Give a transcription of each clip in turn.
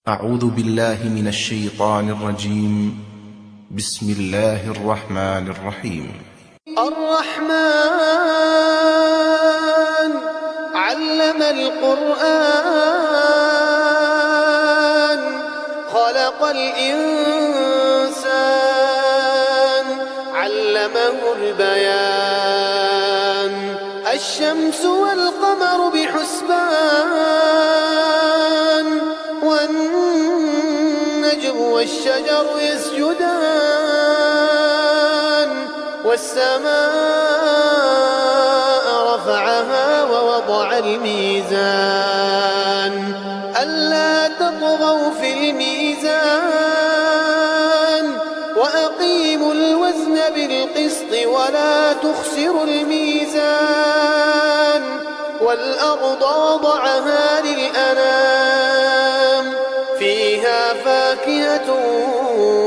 أعوذ بالله من الشيطان الرجيم. بسم الله الرحمن الرحيم. الرحمن علم القرآن خلق الإنسان علمه البيان الشمس والقمر بحسبان والنجم والشجر يسجدان والسماء رفعها ووضع الميزان ألا تطغوا في الميزان وأقيموا الوزن بالقسط ولا تخسروا الميزان والأرض وضعها للأنام فيها فاكهة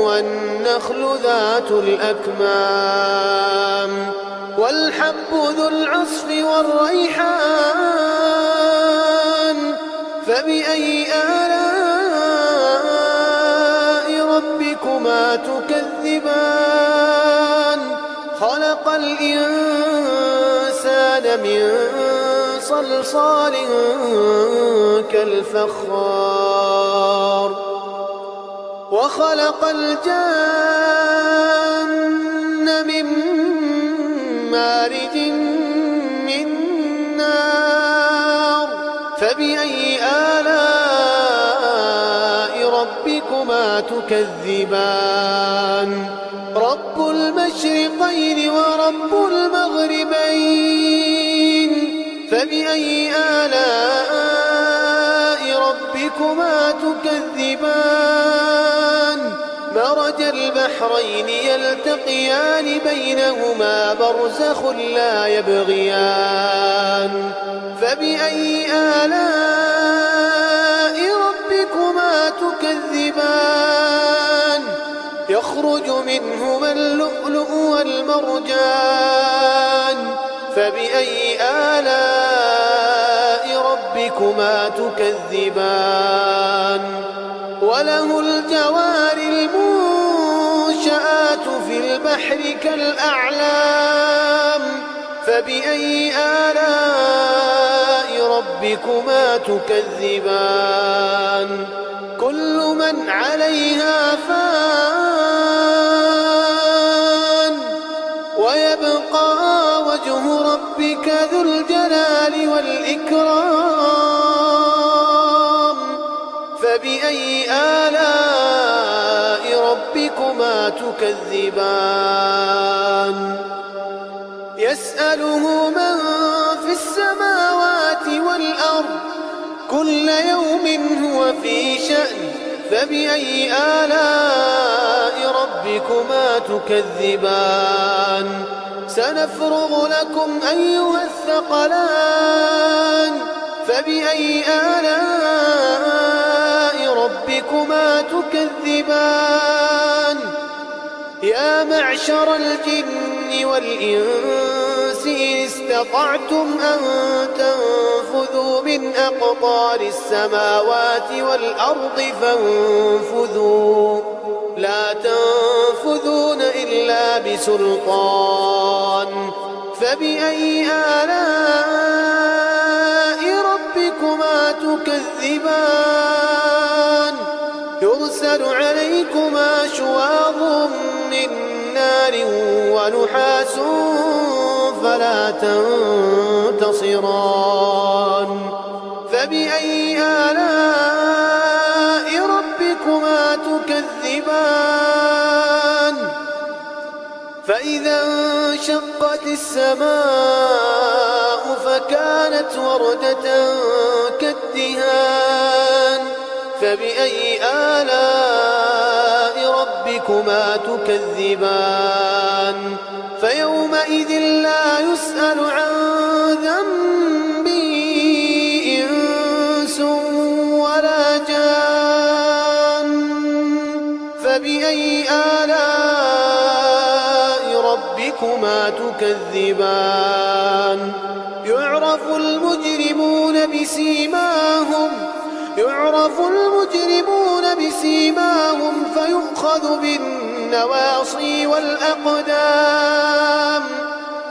والنخل ذات الأكمام والحب ذو العصف والريحان فبأي آلاء ربكما تكذبان خلق الإنسان من صلصال كالفخار وخلق الجن من مارج من نار فبأي آلاء ربكما تكذبان رب المشرقين ورب المغربين فبأي آلاء ربكما تكذبان مرج البحرين يلتقيان بينهما برزخ لا يبغيان فبأي آلاء ربكما تكذبان يخرج منهما اللؤلؤ والمرجان فبأي آلاء ربكما تكذبان وله الجوار المنشآت في البحر كالأعلام فبأي آلاء ربكما تكذبان كل من عليها فان ويبقى وجه ربك ذو الجلال والإكرام فبأي آلاء ربكما تكذبان يسأله من في السماوات والأرض كل يوم هو في شأن فبأي آلاء ربكما تكذبان سنفرغ لكم أيها الثقلان فبأي آلاء ربكما تكذبان يا معشر الجن والإنس إن استطعتم أن تنفذوا من أقطار السماوات والأرض فانفذوا لا تنفذون إلا بسلطان فبأي آلاء ربكما تكذبان يرسل عليكما شواظ من نار ونحاس فلا تنتصران فبأي آلاء ربكما تكذبان فإذا انشقت السماء فكانت وردة كالدهان فبأي آلاء ربكما تكذبان فيومئذ لا يسأل عن ذنبه إنس ولا جان فبأي آلاء ربكما تكذبان يعرف المجرمون بسيماهم يعرف المجرمون يؤخذ بالنواصي والأقدام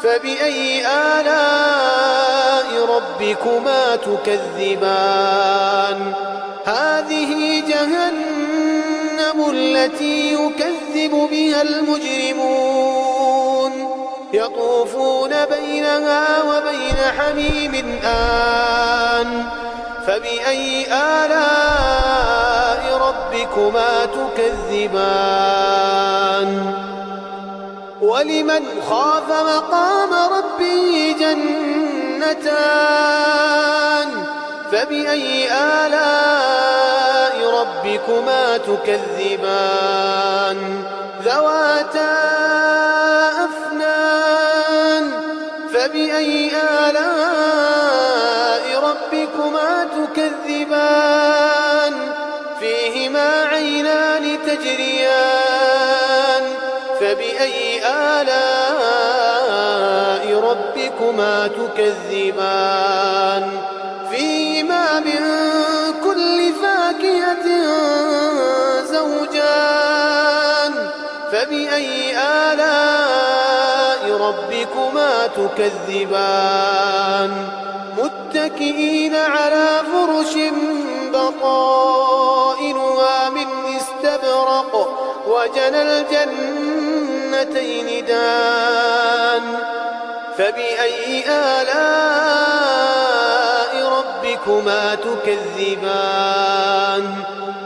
فبأي آلاء ربكما تكذبان هذه جهنم التي يكذب بها المجرمون يطوفون بينها وبين حميم آن فبأي آلاء ربكما تكذبان ولمن خاف مقام ربه جنتان فبأي آلاء ربكما تكذبان ذواتا أفنان فبأي آلاء ربكما تكذبان فيهما عينان تجريان فبأي آلاء ربكما تكذبان فيهما من كل فاكهة زوجان فبأي آلاء ربكما تكذبان متكئين على فرش بطائنها من استبرق وجنى الجنتين دان فبأي آلاء ربكما تكذبان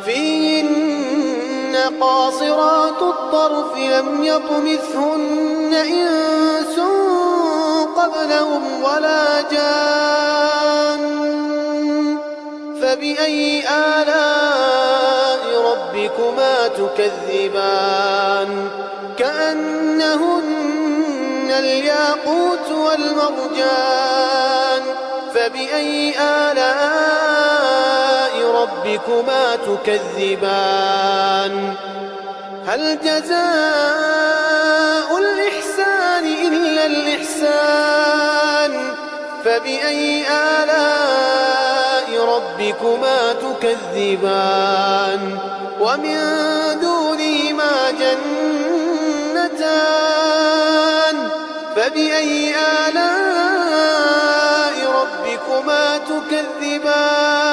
فيهن قاصرات الطرف لم يطمثهن إنس قبلهم ولا جان فبأي آلاء ربكما تكذبان كأنهن الياقوت والمرجان فبأي آلاء ربكما تكذبان هل جزاء الإحسان إلا الإحسان فبأي آلاء ربكما تكذبان ومن دونهما جنتان فبأي آلاء ربكما تكذبان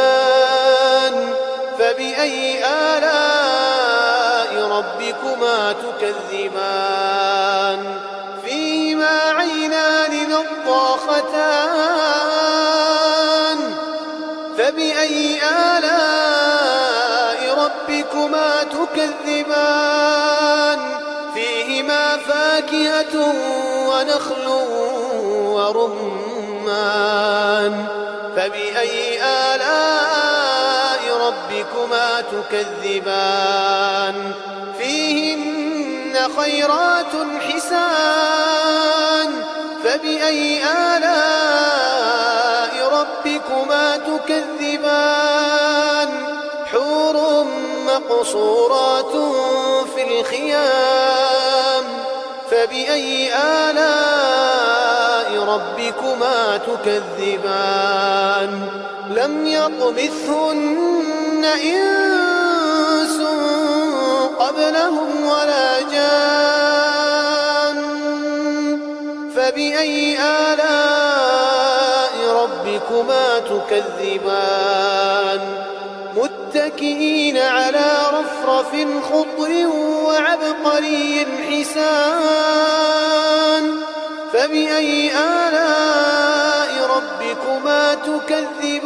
مدهامتان فبأي آلاء ربكما تكذبان فيهما عينان نضاختان فبأي آلاء ربكما تكذبان فيهما فاكهة ونخل ورمان فبأي آلاء ربكما تكذبان فيهن خيرات حسان فبأي آلاء ربكما تكذبان حور مقصورات في الخيام فبأي آلاء ربكما تكذبان لم يطمثهن إنس قبلهم ولا جان فبأي آلاء ربكما تكذبان متكئين على رفرف خضر وعبقري حسان فبأي آلاء ربكما تكذبان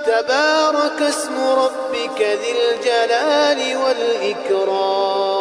تبارك اسم ربك ذي الجلال والإكرام